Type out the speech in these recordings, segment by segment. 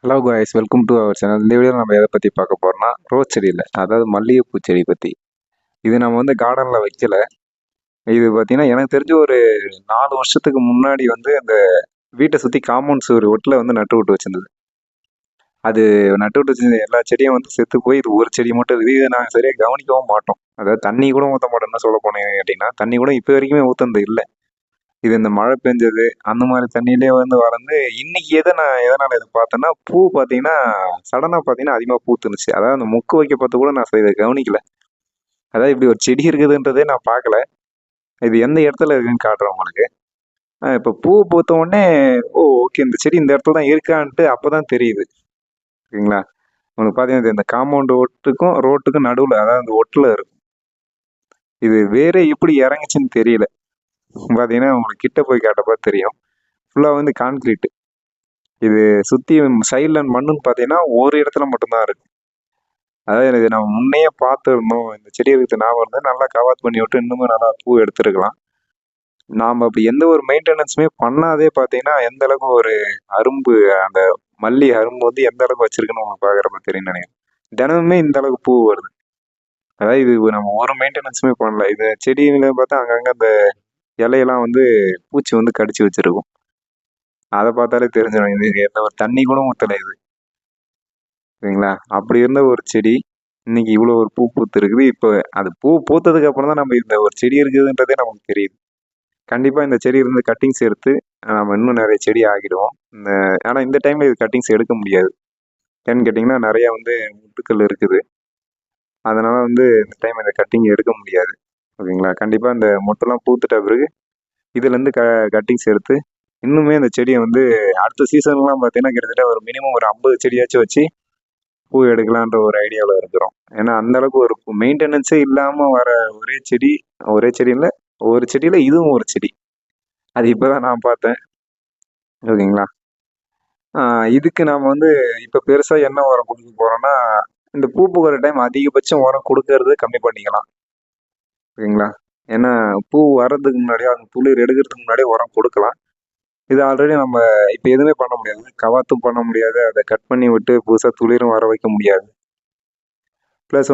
Hello guys, welcome to our channel. இந்த video நம்ம எதை பற்றி பார்க்க போகிறோம்னா ரோஸ் செடியில், அதாவது மல்லிகைப்பூ செடி பற்றி. இது நம்ம கார்டனில் வைக்கல. இது பார்த்தீங்கன்னா எனக்கு தெரிஞ்ச ஒரு 4 வருஷத்துக்கு முன்னாடி அந்த வீட்டை சுற்றி காம்பவுண்ட் சுவர் ஒட்டில் நட்டு விட்டு வச்சிருந்தது. அது நட்டு விட்டு வச்சிருந்த எல்லா செடியும் செத்து போய் இது ஒரு செடி மட்டும் இருக்குது. இதை நாங்கள் சரியாக கவனிக்கவும் மாட்டோம். அதாவது தண்ணி கூட ஊற்ற மாட்டோம்னு சொல்ல போனேன் கேட்டிங்கன்னா, தண்ணி கூட இப்போ வரைக்குமே ஊற்றுனது இல்லை. இது இந்த மழை பெஞ்சது அந்த மாதிரி தண்ணியிலே வளர்ந்து இன்னைக்கு நான் எதனால் இதை பார்த்தேன்னா, பூ பார்த்தீங்கன்னா சடனாக பார்த்தீங்கன்னா அதிகமாக பூத்துனுச்சு. அதாவது அந்த மொக்கு வைக்க பார்த்து கூட நான் இதை கவனிக்கல. அதாவது இப்படி ஒரு செடி இருக்குதுன்றதே நான் பார்க்கல. இது எந்த இடத்துல இருக்குன்னு காட்டுறேன் உங்களுக்கு. இப்போ பூ பூத்த உடனே ஓ ஓகே, இந்த செடி இந்த இடத்துல தான் இருக்கான்ட்டு அப்போ தான் தெரியுது. ஓகேங்களா? உங்களுக்கு பார்த்தீங்கன்னா இந்த காம்பவுண்டு ஒட்டுக்கும் ரோட்டுக்கும் நடுவில், அதாவது அந்த ஒட்டில் இருக்கும். இது வேற எப்படி இறங்குச்சுன்னு தெரியல. பார்த்தீங்கன்னா உங்களுக்கு கிட்ட போய் காட்டப்போ தெரியும். ஃபுல்லாக கான்கிரீட். இது சுற்றி சைடில் மண்ணுன்னு பார்த்தீங்கன்னா ஒரு இடத்துல மட்டும்தான் இருக்கு. அதாவது எனக்கு நம்ம முன்னையே பார்த்துருந்தோம். இந்த செடி இருக்கிறது ஞாபகம் இருந்தால் நல்லா கவாத் பண்ணி விட்டு இன்னுமே நல்லா பூ எடுத்துருக்கலாம். நாம் அப்படி எந்த ஒரு மெயின்டெனன்ஸுமே பண்ணாதே பார்த்தீங்கன்னா எந்த அளவுக்கு ஒரு அரும்பு, அந்த மல்லி அரும்பு எந்த அளவுக்கு வச்சிருக்குன்னு உங்களுக்கு பார்க்குறப்ப தெரியும் நினைக்கிறேன். தினமுமே இந்த அளவுக்கு பூ வருது. அதாவது இது நம்ம ஒரு மெயின்டெனன்ஸுமே பண்ணல. இது செடியில பார்த்தா அங்கங்கே அந்த இலையெல்லாம் பூச்சி கடிச்சு வச்சிருக்கும். அதை பார்த்தாலே தெரிஞ்சிடும் இது எந்த ஒரு தண்ணி கூட ஊற்றலை இது. சரிங்களா? அப்படி இருந்த ஒரு செடி இன்னைக்கு இவ்வளோ ஒரு பூ பூத்து இருக்குது. இப்போ அது பூ பூத்ததுக்கு அப்புறம் தான் நம்ம இந்த ஒரு செடி இருக்குதுன்றதே நமக்கு தெரியுது. கண்டிப்பாக இந்த செடி கட்டிங்ஸ் எடுத்து நம்ம இன்னும் நிறைய செடி ஆகிடுவோம். ஆனால் இந்த டைமில் இது கட்டிங்ஸ் எடுக்க முடியாது. ஏன்னு கேட்டிங்கன்னா நிறையா முட்டுக்கள் இருக்குது. அதனால் இந்த டைம் இந்த கட்டிங் எடுக்க முடியாது. ஓகேங்களா? கண்டிப்பாக இந்த மொட்டெல்லாம் பூத்துட்ட பிறகு இதுலேருந்து கட்டிங்ஸ் எடுத்து இன்னுமே அந்த செடியை அடுத்த சீசன்லாம் பார்த்தீங்கன்னா கிட்டத்தட்ட ஒரு மினிமம் ஒரு 50 செடியாச்சும் வச்சு பூ எடுக்கலான்ற ஒரு ஐடியாவில் இருக்கிறோம். ஏன்னா அந்த அளவுக்கு ஒரு மெயின்டெனன்ஸே இல்லாமல் வர ஒரே செடியில் ஒரு செடியில் இதுவும் ஒரு செடி. அது இப்போதான் நான் பார்த்தேன். ஓகேங்களா? இதுக்கு நாம் இப்போ பெருசாக என்ன உரம் கொடுக்க போகிறோம்னா, இந்த பூ பூக்கிற டைம் அதிகபட்சம் உரம் கொடுக்கறது கம்மி பண்ணிக்கலாம். ஓகேங்களா? ஏன்னா பூ வர்றதுக்கு முன்னாடியே அந்த துளிர் எடுக்கிறதுக்கு முன்னாடியே உரம் கொடுக்கலாம். இது ஆல்ரெடி நம்ம இப்போ எதுவுமே பண்ண முடியாது. கவாத்தும் பண்ண முடியாது. அதை கட் பண்ணி விட்டு புதுசாக துளிரும் வர வைக்க முடியாது. ப்ளஸ்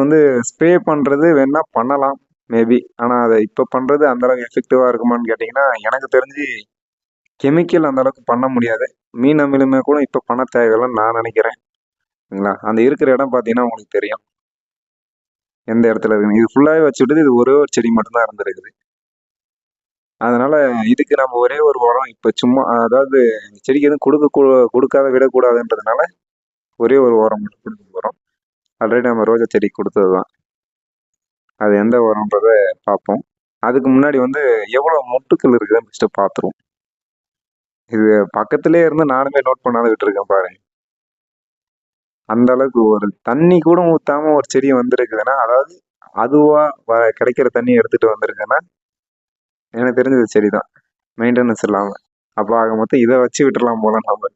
ஸ்ப்ரே பண்ணுறது வேணா பண்ணலாம் மேபி. ஆனால் அதை இப்போ பண்ணுறது அந்தளவுக்கு எஃபெக்டிவாக இருக்குமான்னு கேட்டிங்கன்னா எனக்கு தெரிஞ்சு கெமிக்கல் அந்தளவுக்கு பண்ண முடியாது. மீன் அமிலமே கூட இப்போ பண்ண தேவையில்லைன்னு நான் நினைக்கிறேன். சரிங்களா? அந்த இருக்கிற இடம் பார்த்தீங்கன்னா உங்களுக்கு தெரியும் எந்த இடத்துல இருக்குன்னு. இது ஃபுல்லாகவே வச்சுவிட்டு இது ஒரே ஒரு செடி மட்டும்தான் இருந்திருக்குது. அதனால இதுக்கு நம்ம ஒரே ஒரு உரம் இப்போ சும்மா, அதாவது செடிக்கு எதுவும் கொடுக்காத விடக்கூடாதுன்றதுனால ஒரே ஒரு உரம் மட்டும் கொடுக்க போகிறோம். ஆல்ரெடி நம்ம ரோஜா செடி கொடுத்தது தான். அது எந்த உரம்ன்றதை பார்ப்போம். அதுக்கு முன்னாடி எவ்வளோ மொட்டுக்கள் இருக்குதுன்னு ஃபஸ்ட்டு பார்த்துருவோம். இது பக்கத்துலேயே இருந்து நானுமே நோட் பண்ணாத விட்டுருக்கேன் பாருங்க. அந்த அளவுக்கு ஒரு தண்ணி கூட ஊற்றாம ஒரு செடி வந்திருக்குதுன்னா, அதாவது அதுவாக கிடைக்கிற தண்ணி எடுத்துகிட்டு வந்திருக்குன்னா எனக்கு தெரிஞ்சது செடி தான், மெயின்டெனன்ஸ் இல்லாமல். அப்போ ஆக மொத்தம் இதை வச்சு விட்டுடலாம் போல. நம்ம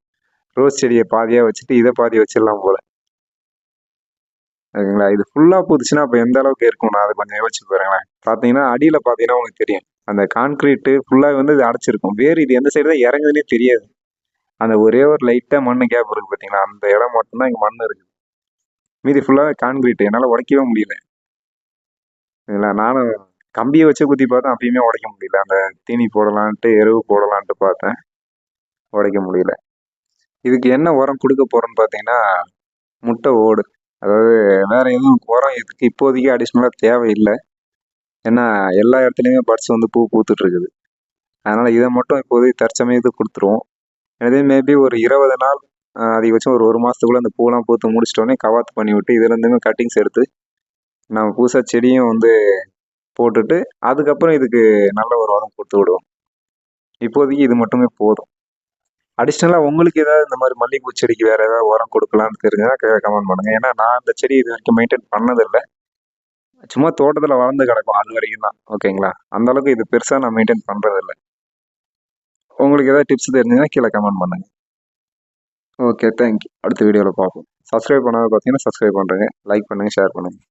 ரோஸ் செடியை பாதியாக வச்சுட்டு இதை பாதி வச்சிடலாம் போல. ஓகேங்களா? இது ஃபுல்லாக பூத்துச்சுன்னா அப்போ எந்த அளவுக்கு இருக்கும், நான் அதை கொஞ்சம் யோசிச்சு பாருங்களேன். பார்த்தீங்கன்னா அடியில் பார்த்தீங்கன்னா உங்களுக்கு தெரியும் அந்த கான்கிரீட்டு ஃபுல்லாக இது அடைச்சிருக்கும். வேறு இது எந்த சைடு தான் இறங்குதுன்னே தெரியாது. அந்த ஒரே ஒரு லைட்டாக மண் கேப் இருக்குது பார்த்தீங்களா, அந்த இடம் மட்டும்தான் இங்கே மண் இருக்குது. மீதி ஃபுல்லாக கான்கிரீட்டு என்னால் உடைக்கவே முடியல. இல்லை, நானும் கம்பியை வச்சு குத்தி பார்த்தேன், அப்பயுமே உடைக்க முடியல. அந்த தீனி போடலான்ட்டு எருவு போடலான்ட்டு பார்த்தேன், உடைக்க முடியல. இதுக்கு என்ன உரம் கொடுக்க போகிறோன்னு பார்த்தீங்கன்னா முட்டை ஓடு. அதாவது வேற எதுவும் உரம் இதுக்கு இப்போதைக்கு அடிஷ்னலாக தேவையில்லை. ஏன்னா எல்லா இடத்துலையுமே பட்ஸ் பூ பூத்துட்டு இருக்குது. அதனால இதை மட்டும் இப்போதைக்கு தற்சமயத்துக்கு கொடுத்துருவோம். இதே மேபி ஒரு 20 நாள், அதிகபட்சம் ஒரு மாதத்துக்குள்ளே அந்த பூலாம் பூத்து முடிச்சிட்டோன்னே கவாத்து பண்ணி விட்டு இதுலேருந்துமே கட்டிங்ஸ் எடுத்து நம்ம புதுசாக செடியும் போட்டுட்டு அதுக்கப்புறம் இதுக்கு நல்ல ஒரு உரம் கொடுத்து விடுவோம். இப்போதைக்கு இது மட்டுமே போதும். அடிஷ்னலாக உங்களுக்கு ஏதாவது இந்த மாதிரி மல்லிகைப்பூ செடிக்கு வேறு ஏதாவது உரம் கொடுக்கலான்னு தெரிஞ்சுன்னா கமெண்ட் பண்ணுங்கள். ஏன்னா நான் அந்த செடி இது வரைக்கும் மெயின்டைன் பண்ணதில்லை. சும்மா தோட்டத்தில் வளர்ந்து கிடக்கும் அது வரைக்கும் தான். ஓகேங்களா? அந்த அளவுக்கு இது பெருசாக நான் மெயின்டைன் பண்ணுறதில்லை. உங்களுக்கு ஏதாவது டிப்ஸ் தெரிஞ்சுன்னா கீழே கமெண்ட் பண்ணுங்கள். Okay, thank you. அடுத்த வீடியோவில் பார்ப்போம். சப்ஸ்கிரைப் பண்ணாத பார்த்தீங்கன்னா சப்ஸ்கிரைப் பண்ணுறேங்க, லைக் பண்ணுங்கள், ஷேர் பண்ணுங்கள்.